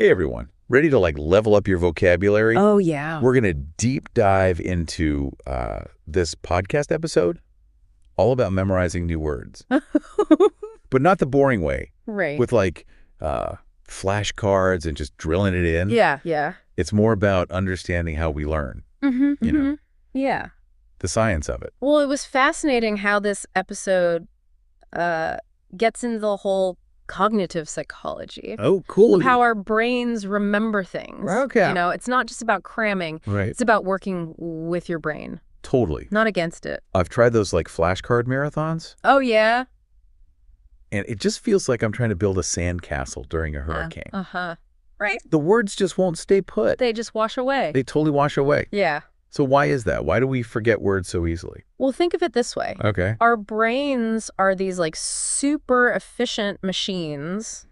Hey everyone, ready to level up your vocabulary? Oh, yeah. We're going to deep dive into this podcast episode all about memorizing new words. But not the boring way. Right. With flashcards and just drilling it in. Yeah. It's more about understanding how we learn. You know, Yeah. the science of it. Well, it was fascinating how this episode gets into the whole cognitive psychology. Oh, cool. How our brains remember things. Okay. You know, it's not just about cramming. Right. It's about working with your brain, Totally. not against it. I've tried those flashcard marathons, Oh, yeah? and it just feels like I'm trying to build a sandcastle during a hurricane. Uh-huh. Right? The words just won't stay put. They just wash away. They totally wash away. Yeah. So why is that? Why do we forget words so easily? Well, think of it this way. Okay. Our brains are these super efficient machines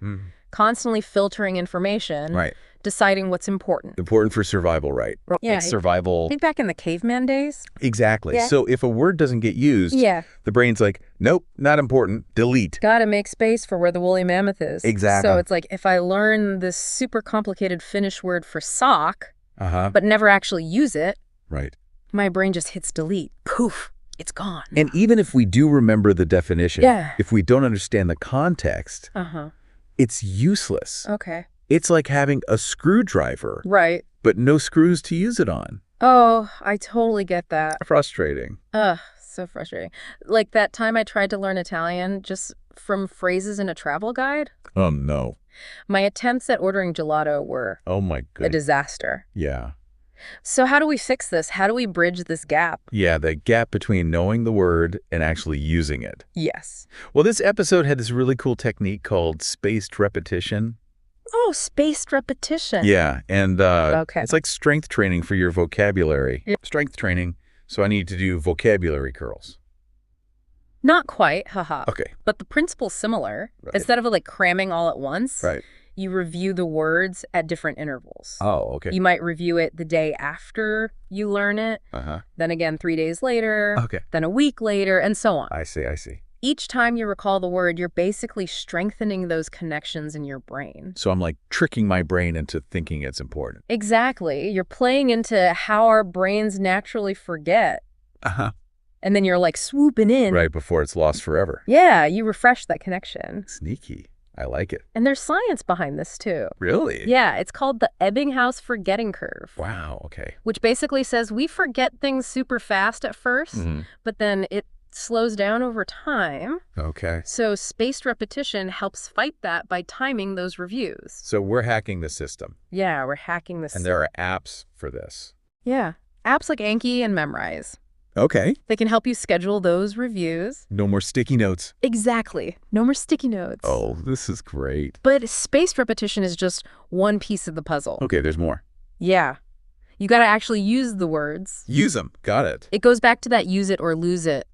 constantly filtering information, Right. deciding what's important. Important for survival, right? Yeah. Survival. Think back in the caveman days. Exactly. Yeah. So if a word doesn't get used, Yeah. the brain's like, nope, not important. Delete. Gotta make space for where the woolly mammoth is. Exactly. So it's like if I learn this super complicated Finnish word for sock, Uh-huh. but never actually use it, Right. my brain just hits delete. Poof, it's gone. And even if we do remember the definition, Yeah. if we don't understand the context, Uh-huh. it's useless. Okay. It's like having a screwdriver, Right. but no screws to use it on. Oh, I totally get that. Frustrating. Ugh, so frustrating. Like that time I tried to learn Italian just from phrases in a travel guide. Oh, no. My attempts at ordering gelato were Oh, my a goodness. disaster. Yeah. So how do we fix this? How do we bridge this gap? Yeah, the gap between knowing the word and actually using it. Yes. Well, this episode had this really cool technique called spaced repetition. Oh, spaced repetition. Yeah, and Okay. it's like strength training for your vocabulary. Yeah. Strength training, so I need to do vocabulary curls. Not quite, haha. Okay. But the principle's similar. Right. Instead of cramming all at once, Right. you review the words at different intervals. Oh, okay. You might review it the day after you learn it, Uh-huh. then again 3 days later, Okay. then a week later, and so on. I see. Each time you recall the word, you're basically strengthening those connections in your brain. So I'm tricking my brain into thinking it's important. Exactly. You're playing into how our brains naturally forget. Uh-huh. And then you're swooping in. Right before it's lost forever. Yeah, you refresh that connection. Sneaky. I like it. And there's science behind this too. Really? Yeah, it's called the Ebbinghaus forgetting curve. Wow, okay. Which basically says we forget things super fast at first, but then it slows down over time. Okay. So spaced repetition helps fight that by timing those reviews. So we're hacking the system. Yeah, we're hacking this. And there are apps for this. Yeah, apps like Anki and Memrise. Okay. They can help you schedule those reviews. No more sticky notes. Exactly. No more sticky notes. Oh, this is great. But spaced repetition is just one piece of the puzzle. Okay, there's more. Yeah. You got to actually use the words. Use them. Got it. It goes back to that use it or lose it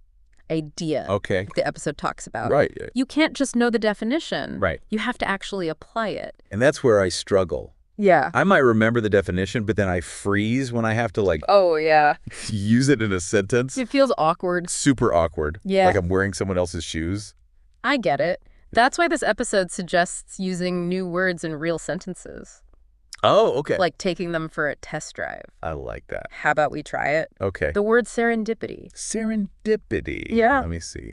idea Okay. the episode talks about. Right. You can't just know the definition. Right. You have to actually apply it. And that's where I struggle. Yeah. I might remember the definition, but then I freeze when I have to Oh, yeah. use it in a sentence. It feels awkward. Super awkward. Yeah. Like I'm wearing someone else's shoes. I get it. That's why this episode suggests using new words in real sentences. Oh, okay. Like taking them for a test drive. I like that. How about we try it? Okay. The word serendipity. Serendipity. Yeah. Let me see.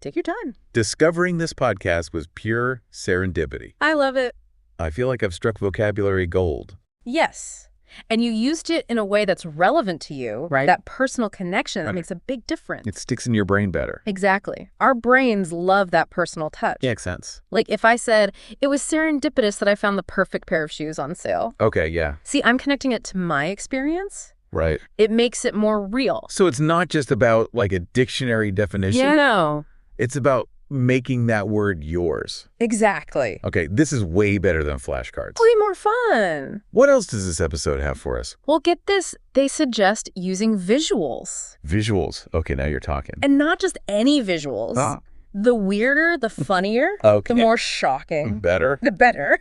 Take your time. Discovering this podcast was pure serendipity. I love it. I feel like I've struck vocabulary gold. Yes. And you used it in a way that's relevant to you. Right. That personal connection that Right. makes a big difference. It sticks in your brain better. Exactly. Our brains love that personal touch. Yeah, makes sense. Like if I said, it was serendipitous that I found the perfect pair of shoes on sale. Okay, yeah. See, I'm connecting it to my experience. Right. It makes it more real. So it's not just about a dictionary definition. Yeah, no. It's about making that word yours. Exactly. Okay, this is way better than flashcards. Way more fun. What else does this episode have for us? Well, get this. They suggest using visuals. Visuals. Okay, now you're talking. And not just any visuals. Ah. The weirder, the funnier, Okay. the more shocking, Better. the better.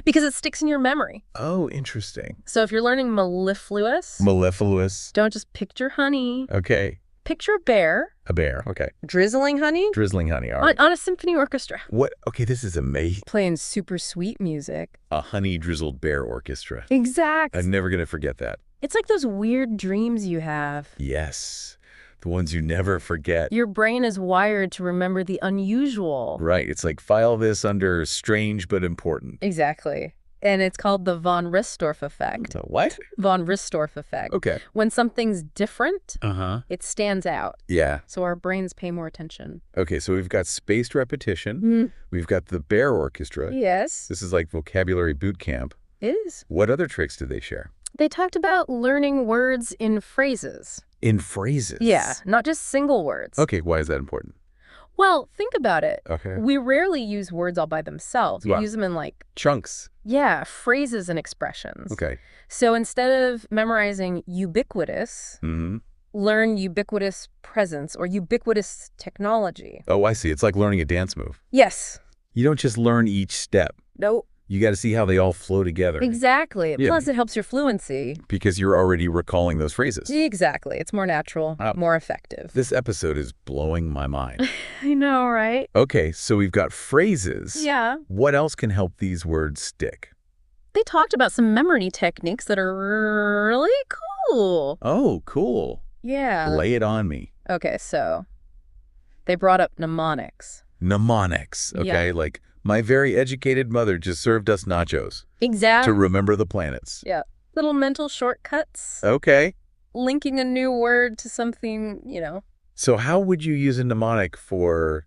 Because it sticks in your memory. Oh, interesting. So if you're learning mellifluous, Mellifluous. don't just picture honey. Okay. picture a bear. A bear, okay. Drizzling honey. Drizzling honey, all right. On a symphony orchestra. What? Okay, this is amazing. Playing super sweet music. A honey-drizzled bear orchestra. Exact. I'm never going to forget that. It's like those weird dreams you have. Yes. The ones you never forget. Your brain is wired to remember the unusual. Right. It's like file this under strange but important. Exactly. And it's called the von Ristorff effect. The what? Von Ristorff effect. Okay. When something's different, it stands out. Yeah. So our brains pay more attention. Okay, so we've got spaced repetition. We've got the bear orchestra. Yes. This is like vocabulary boot camp. It is. What other tricks did they share? They talked about learning words in phrases. In phrases? Yeah, not just single words. Okay, why is that important? Well, think about it. Okay. We rarely use words all by themselves. We Wow. use them in Chunks. phrases and expressions. Okay. So instead of memorizing ubiquitous, learn ubiquitous presence or ubiquitous technology. Oh, I see. It's like learning a dance move. Yes. You don't just learn each step. No. You got to see how they all flow together. Exactly. Yeah. Plus, it helps your fluency. Because you're already recalling those phrases. Exactly. It's more natural, more effective. This episode is blowing my mind. I know, right? Okay, so we've got phrases. Yeah. What else can help these words stick? They talked about some memory techniques that are really cool. Oh, cool. Yeah. Lay it on me. Okay, so they brought up mnemonics. Mnemonics, okay? Yeah. Like, my very educated mother just served us nachos Exactly. to remember the planets. Yeah. Little mental shortcuts. Okay. Linking a new word to something, So how would you use a mnemonic for,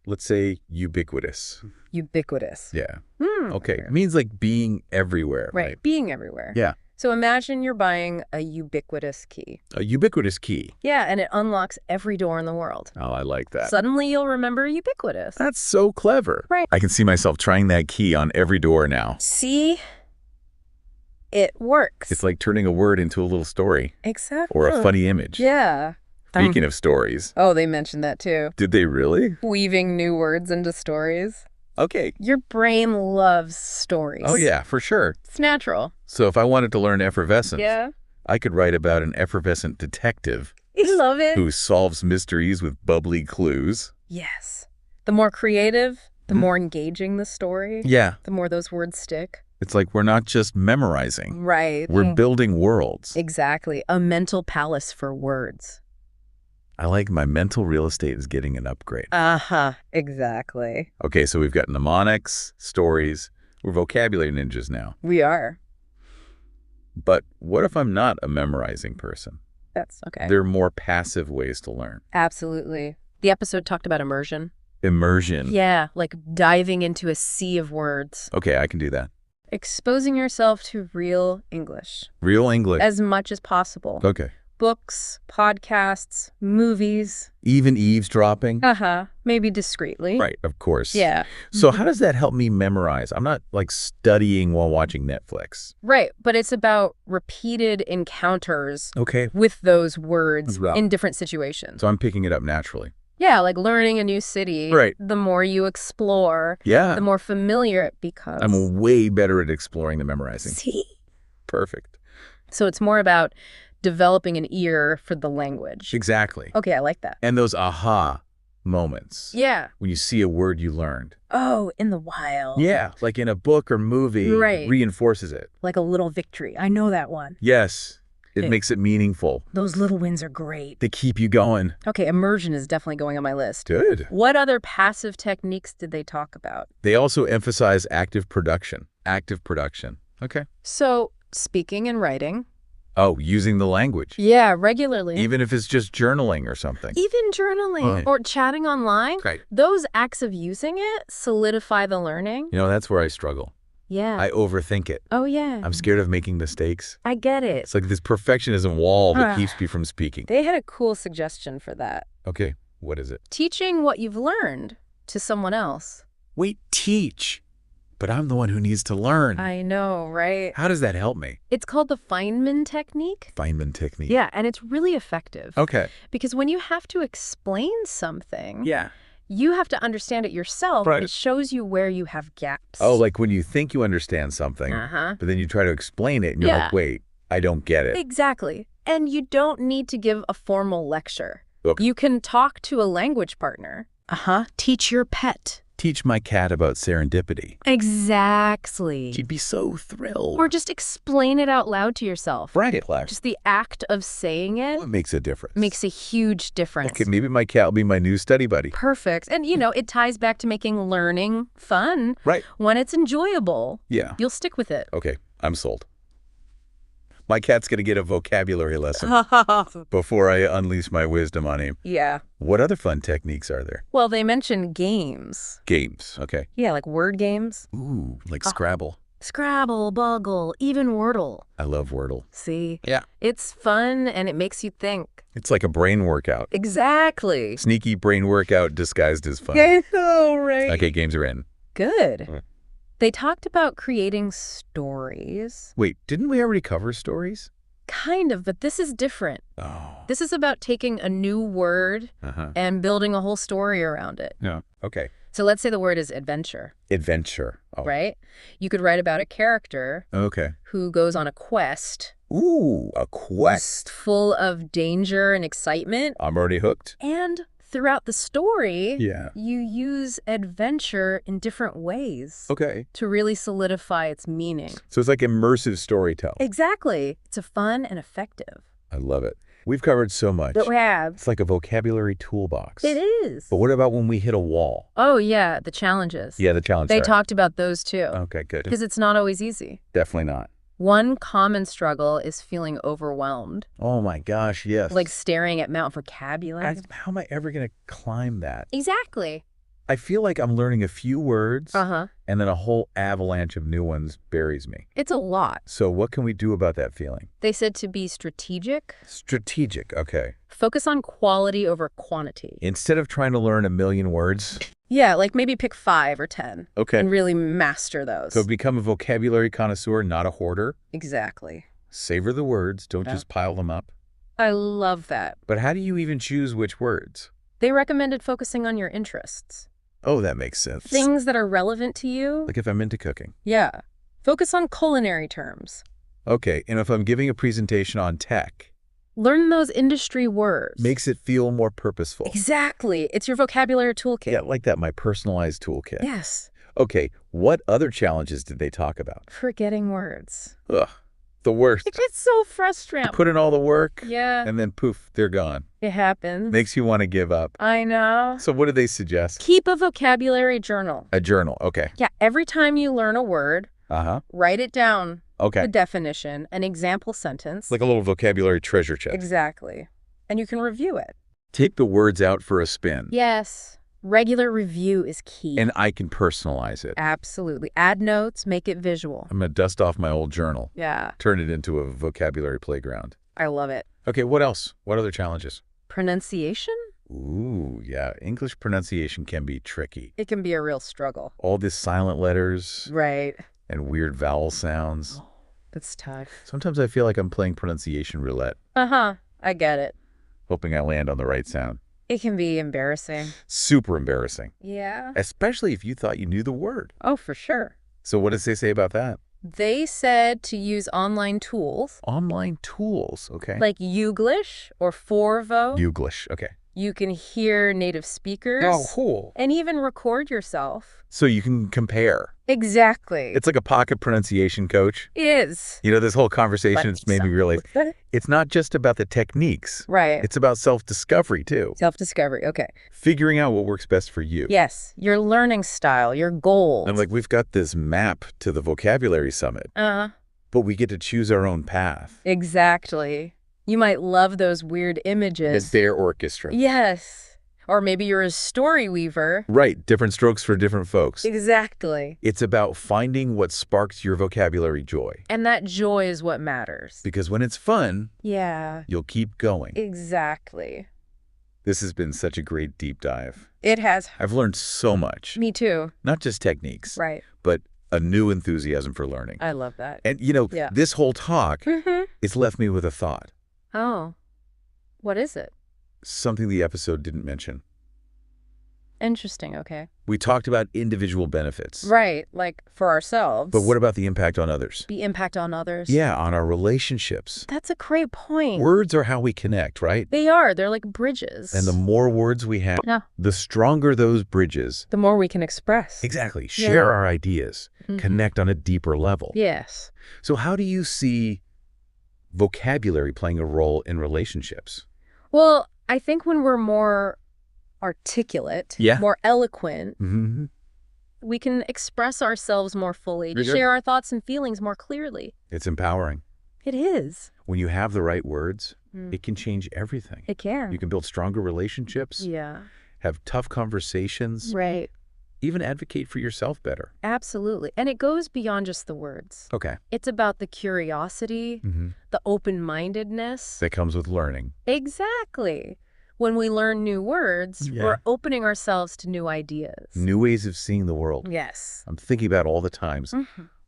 let's say, ubiquitous? Ubiquitous. Yeah. Okay. It means like being everywhere, right? Being everywhere. Yeah. So imagine you're buying a ubiquitous key. A ubiquitous key. Yeah, and it unlocks every door in the world. Oh, I like that. Suddenly you'll remember ubiquitous. That's so clever. Right. I can see myself trying that key on every door now. See? It works. It's like turning a word into a little story. Exactly. Or a funny image. Yeah. Speaking of stories. Oh, they mentioned that too. Did they really? Weaving new words into stories. Okay. Your brain loves stories. Oh, yeah, for sure. It's natural. So if I wanted to learn effervescence, Yeah. I could write about an effervescent detective I love it. who solves mysteries with bubbly clues. Yes. The more creative, the more engaging the story, Yeah. the more those words stick. It's like we're not just memorizing. Right. We're building worlds. Exactly. A mental palace for words. I like my mental real estate is getting an upgrade. Uh-huh. Exactly. Okay, so we've got mnemonics, stories. We're vocabulary ninjas now. We are. But what if I'm not a memorizing person? That's okay. There are more passive ways to learn. Absolutely. The episode talked about immersion. Immersion. Yeah, like diving into a sea of words. Okay, I can do that. Exposing yourself to real English Real English. as much as possible. Okay. Books, podcasts, movies. Even eavesdropping. Maybe discreetly. Right, of course. Yeah. So how does that help me memorize? I'm not like studying while watching Netflix. Right, but it's about repeated encounters Okay. with those words Wow. in different situations. So I'm picking it up naturally. Yeah, like learning a new city. Right. The more you explore, Yeah. the more familiar it becomes. I'm way better at exploring than memorizing. See? Perfect. So it's more about developing an ear for the language. Exactly. Okay, I like that. And those aha moments. Yeah. When you see a word you learned. Oh, in the wild. Yeah, like in a book or movie, Right. it reinforces it. Like a little victory. I know that one. Yes, it Yeah. makes it meaningful. Those little wins are great. They keep you going. Okay, immersion is definitely going on my list. Good. What other passive techniques did they talk about? They also emphasize active production. Active production. Okay. So, speaking and writing. Oh, using the language. Yeah, regularly. Even if it's just journaling or something. Even journaling or chatting online. Right. Those acts of using it solidify the learning. You know, that's where I struggle. Yeah. I overthink it. Oh, yeah. I'm scared of making mistakes. I get it. It's like this perfectionism wall that keeps me from speaking. They had a cool suggestion for that. Okay, what is it? Teaching what you've learned to someone else. Wait, teach. But I'm the one who needs to learn. I know, right? How does that help me? It's called the Feynman technique. Feynman technique. Yeah, and it's really effective. Okay. Because when you have to explain something, Yeah. you have to understand it yourself. Right. It shows you where you have gaps. Oh, like when you think you understand something, but then you try to explain it and you're like, wait, I don't get it. Exactly. And you don't need to give a formal lecture. Okay. You can talk to a language partner. Teach your pet. Teach my cat about serendipity. Exactly. She'd be so thrilled. Or just explain it out loud to yourself. Right. Just the act of saying it It makes a difference. makes a huge difference. Okay, maybe my cat will be my new study buddy. Perfect. And, it ties back to making learning fun. Right. When it's enjoyable, Yeah. you'll stick with it. Okay, I'm sold. My cat's going to get a vocabulary lesson before I unleash my wisdom on him. Yeah. What other fun techniques are there? Well, they mentioned games. Games, okay. Yeah, like word games. Ooh, like Scrabble. Scrabble, Boggle, even Wordle. I love Wordle. See? Yeah. It's fun and it makes you think. It's like a brain workout. Exactly. Sneaky brain workout disguised as fun. I know, right? Okay, games are in. Good. Mm. They talked about creating stories. Wait, didn't we already cover stories? Kind of, but this is different. Oh. This is about taking a new word and building a whole story around it. Yeah. Okay. So let's say the word is adventure. Adventure. Oh. Right? You could write about a character Okay. who goes on a quest. Ooh, a quest. Full of danger and excitement. I'm already hooked. And throughout the story, Yeah. you use adventure in different ways Okay. to really solidify its meaning. So it's like immersive storytelling. Exactly. It's a fun and effective. I love it. We've covered so much. But we have. It's like a vocabulary toolbox. It is. But what about when we hit a wall? Oh, yeah, the challenges. Yeah, the challenge. They sorry. talked about those too. Okay, good. Because it's not always easy. Definitely not. One common struggle is feeling overwhelmed. Oh my gosh, yes. Like staring at Mount Vocabulary. How am I ever going to climb that? Exactly. I feel like I'm learning a few words, Uh-huh. and then a whole avalanche of new ones buries me. It's a lot. So what can we do about that feeling? They said to be strategic. Strategic, okay. Focus on quality over quantity. Instead of trying to learn a million words. Yeah, like maybe pick 5 or 10. Okay. And really master those. So become a vocabulary connoisseur, not a hoarder. Exactly. Savor the words, don't Yeah. just pile them up. I love that. But how do you even choose which words? They recommended focusing on your interests. Oh, that makes sense. Things that are relevant to you. Like if I'm into cooking. Yeah. Focus on culinary terms. Okay, and if I'm giving a presentation on tech. Learn those industry words. Makes it feel more purposeful. Exactly. It's your vocabulary toolkit. Yeah, like that, my personalized toolkit. Yes. Okay, what other challenges did they talk about? Forgetting words. Ugh, the worst. It's so frustrating. Put in all the work, Yeah, and then poof, they're gone. it happens. Makes you want to give up. I know. So what did they suggest? Keep a vocabulary journal. A journal, okay. Yeah, every time you learn a word, Uh-huh, write it down. okay. The definition, an example sentence. Like a little vocabulary treasure chest. Exactly. And you can review it. Take the words out for a spin. Yes. Regular review is key. And I can personalize it. Absolutely. Add notes, make it visual. I'm going to dust off my old journal. Yeah, Turn it into a vocabulary playground. I love it. Okay, what else? What other challenges? Pronunciation? Ooh, yeah. English pronunciation can be tricky. It can be a real struggle. All these silent letters Right. and weird vowel sounds. That's tough. Sometimes I feel like I'm playing pronunciation roulette, Uh-huh. I get it. hoping I land on the right sound. It can be embarrassing. Super embarrassing, Yeah. especially if you thought you knew the word. Oh, for sure. So what does they say about that? They said to use online tools Online tools, okay. like Youglish or Forvo. Youglish, okay. You can hear native speakers. Oh, cool. And even record yourself. So you can compare. Exactly. It's like a pocket pronunciation coach. It is. You know, this whole conversation has made me realize Right. it's not just about the techniques. Right. It's about self-discovery, too. Self-discovery. Okay. Figuring out what works best for you. Yes. Your learning style, your goals. And like, we've got this map to the vocabulary summit, but we get to choose our own path. Exactly. You might love those weird images. It's their orchestra. Yes. Or maybe you're a story weaver. Right. Different strokes for different folks. Exactly. It's about finding what sparks your vocabulary joy. And that joy is what matters. Because when it's fun, Yeah. you'll keep going. Exactly. This has been such a great deep dive. It has. I've learned so much. Me too. Not just techniques, Right. but a new enthusiasm for learning. I love that. And, you know, Yeah. this whole talk, Mm-hmm. it's left me with a thought. Oh. What is it? Something the episode didn't mention. Interesting, okay. We talked about individual benefits. Right, like for ourselves. But what about the impact on others? The impact on others? Yeah, on our relationships. That's a great point. Words are how we connect, right? They are. They're like bridges. And the more words we have, the stronger those bridges. The more we can express. Exactly. Share our ideas. Connect on a deeper level. Yes. So how do you see vocabulary playing a role in relationships? Well, I think when we're more articulate, more eloquent, we can express ourselves more fully, share our thoughts and feelings more clearly. It's empowering. It is. When you have the right words, it can change everything. It can. You can build stronger relationships. Yeah. Have tough conversations. Right. Even advocate for yourself better. Absolutely. And it goes beyond just the words. Okay. It's about the curiosity, the open-mindedness. That comes with learning. Exactly. When we learn new words, we're opening ourselves to new ideas. New ways of seeing the world. Yes. I'm thinking about all the times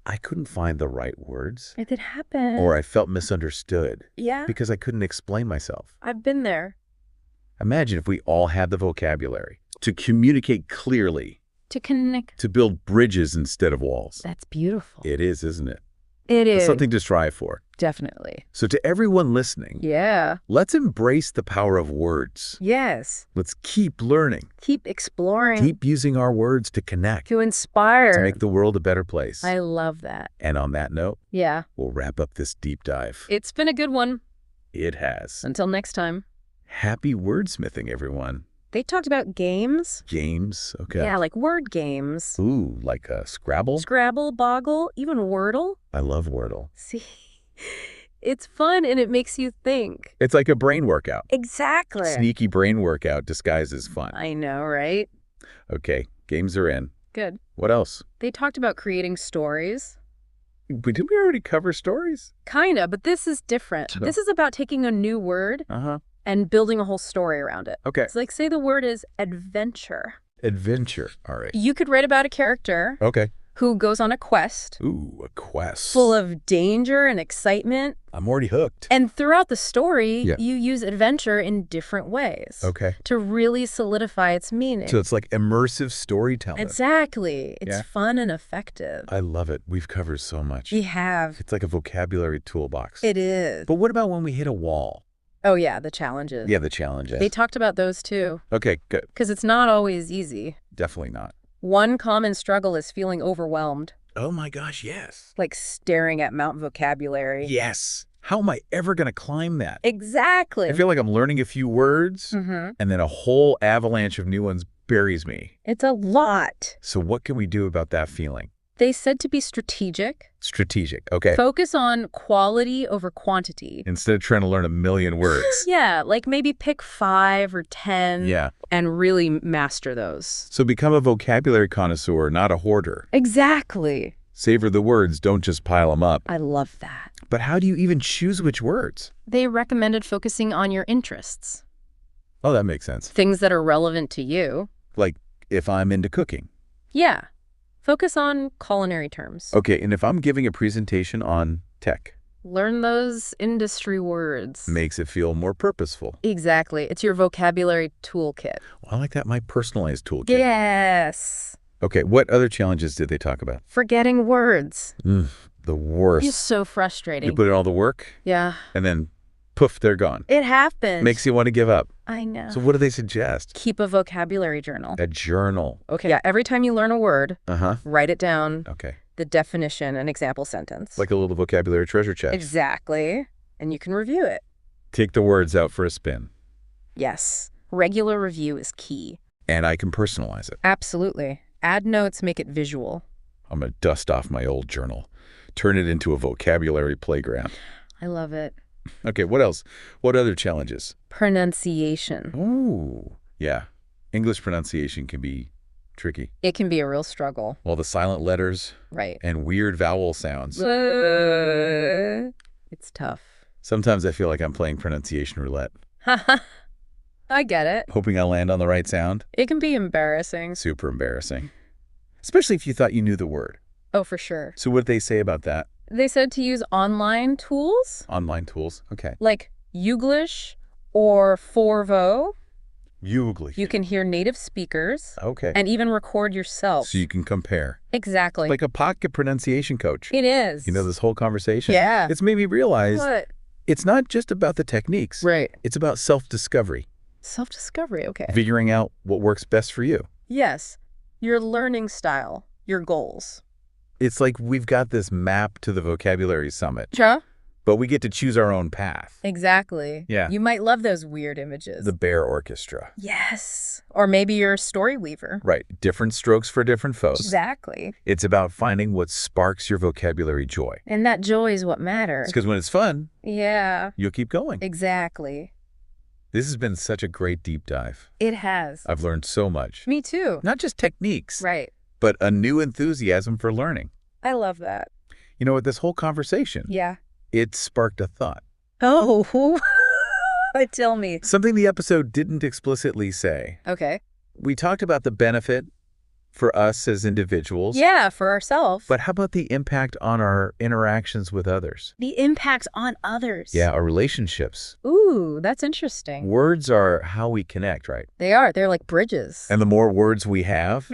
I couldn't find the right words. It did happen. Or I felt misunderstood. Yeah. Because I couldn't explain myself. I've been there. Imagine if we all had the vocabulary to communicate clearly. To connect. To build bridges instead of walls. That's beautiful. It is, isn't it? It is. It's something to strive for. Definitely. So to everyone listening, let's embrace the power of words. Yes. Let's keep learning. Keep exploring. Keep using our words to connect. To inspire. To make the world a better place. I love that. And on that note, we'll wrap up this deep dive. It's been a good one. It has. Until next time. Happy wordsmithing, everyone. They talked about games. Games? Okay. Yeah, like word games. Ooh, like Scrabble? Scrabble, Boggle, even Wordle. I love Wordle. See, it's fun and it makes you think. It's like a brain workout. Exactly. Sneaky brain workout disguised as fun. I know, right? Okay, games are in. Good. What else? They talked about creating stories. But didn't we already cover stories? Kinda, but this is different. This is about taking a new word and building a whole story around it. Okay. So like say the word is adventure. Adventure. All right. You could write about a character who goes on a quest. Ooh, a quest. Full of danger and excitement. I'm already hooked. And throughout the story, you use adventure in different ways. Okay. To really solidify its meaning. So it's like immersive storytelling. Exactly. It's fun and effective. I love it. We've covered so much. We have. It's like a vocabulary toolbox. It is. But what about when we hit a wall? Oh, yeah, the challenges. Yeah, the challenges. They talked about those, too. Okay, good. Because it's not always easy. Definitely not. One common struggle is feeling overwhelmed. Oh, my gosh, yes. Like staring at Mount Vocabulary. Yes. How am I ever going to climb that? Exactly. I feel like I'm learning a few words, and then a whole avalanche of new ones buries me. It's a lot. So what can we do about that feeling? They said to be strategic. Strategic, okay. Focus on quality over quantity. Instead of trying to learn a million words. Yeah, like maybe pick 5 or 10 and really master those. So become a vocabulary connoisseur, not a hoarder. Exactly. Savor the words, don't just pile them up. I love that. But how do you even choose which words? They recommended focusing on your interests. Oh, that makes sense. Things that are relevant to you. Like if I'm into cooking. Yeah. Focus on culinary terms. Okay, and if I'm giving a presentation on tech? Learn those industry words. Makes it feel more purposeful. Exactly. It's your vocabulary toolkit. Well, I like that, my personalized toolkit. Yes. Okay, what other challenges did they talk about? Forgetting words. The worst. It's so frustrating. You put in all the work? Yeah. And then, poof, they're gone. It happens. Makes you want to give up. I know. So what do they suggest? Keep a vocabulary journal. A journal. Okay. Yeah, every time you learn a word, write it down. Okay. The definition and example sentence. Like a little vocabulary treasure chest. Exactly. And you can review it. Take the words out for a spin. Yes. Regular review is key. And I can personalize it. Absolutely. Add notes, make it visual. I'm going to dust off my old journal. Turn it into a vocabulary playground. I love it. Okay, what else? What other challenges? Pronunciation. Ooh, yeah. English pronunciation can be tricky. It can be a real struggle. All the silent letters. Right. And weird vowel sounds. It's tough. Sometimes I feel like I'm playing pronunciation roulette. I get it. Hoping I'll land on the right sound. It can be embarrassing. Super embarrassing. Especially if you thought you knew the word. Oh, for sure. So what did they say about that? They said to use online tools. Online tools, okay. Like Youglish or Forvo. Bugley. You can hear native speakers. Okay. And even record yourself. So you can compare. Exactly. It's like a pocket pronunciation coach. It is. You know, this whole conversation. Yeah. It's made me realize what? It's not just about the techniques. Right. It's about self-discovery. Self-discovery, okay. Figuring out what works best for you. Yes. Your learning style, your goals. It's like we've got this map to the vocabulary summit. Sure. But we get to choose our own path. Exactly. Yeah. You might love those weird images. The bear orchestra. Yes. Or maybe you're a story weaver. Right. Different strokes for different folks. Exactly. It's about finding what sparks your vocabulary joy. And that joy is what matters. Because when it's fun, yeah, you'll keep going. Exactly. This has been such a great deep dive. It has. I've learned so much. Me too. Not just techniques. Right. But a new enthusiasm for learning. I love that. You know, with this whole conversation. Yeah. It sparked a thought. Oh, tell me. Something the episode didn't explicitly say. Okay. We talked about the benefit for us as individuals. Yeah, for ourselves. But how about the impact on our interactions with others? The impact on others. Yeah, our relationships. Ooh, that's interesting. Words are how we connect, right? They are. They're like bridges. And the more words we have,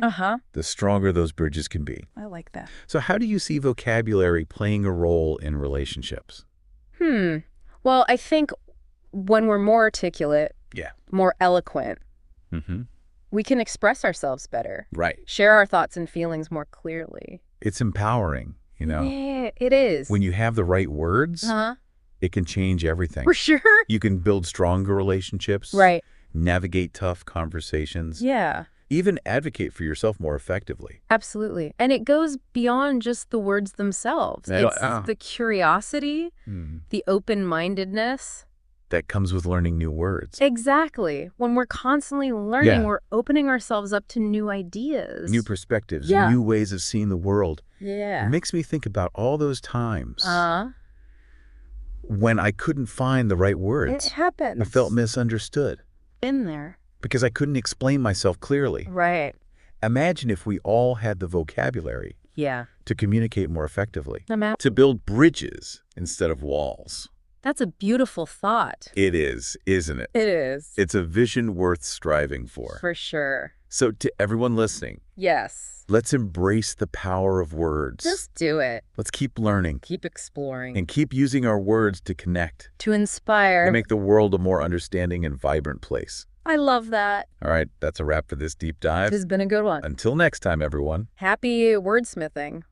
the stronger those bridges can be. I like that. So how do you see vocabulary playing a role in relationships? Well, I think when we're more articulate, more eloquent, we can express ourselves better. Right. Share our thoughts and feelings more clearly. It's empowering, you know? Yeah, it is. When you have the right words, it can change everything. For sure. You can build stronger relationships. Right. Navigate tough conversations. Yeah. Even advocate for yourself more effectively. Absolutely. And it goes beyond just the words themselves. It's the curiosity, the open-mindedness. That comes with learning new words. Exactly. When we're constantly learning, we're opening ourselves up to new ideas. New perspectives, new ways of seeing the world. Yeah. It makes me think about all those times when I couldn't find the right words. It happens. I felt misunderstood. Been there. Because I couldn't explain myself clearly. Right. Imagine if we all had the vocabulary to communicate more effectively. To build bridges instead of walls. That's a beautiful thought. It is, isn't it? It is. It's a vision worth striving for. For sure. So to everyone listening, yes, let's embrace the power of words. Just do it. Let's keep learning. Keep exploring. And keep using our words to connect. To inspire. To make the world a more understanding and vibrant place. I love that. All right, that's a wrap for this deep dive. This has been a good one. Until next time, everyone. Happy wordsmithing.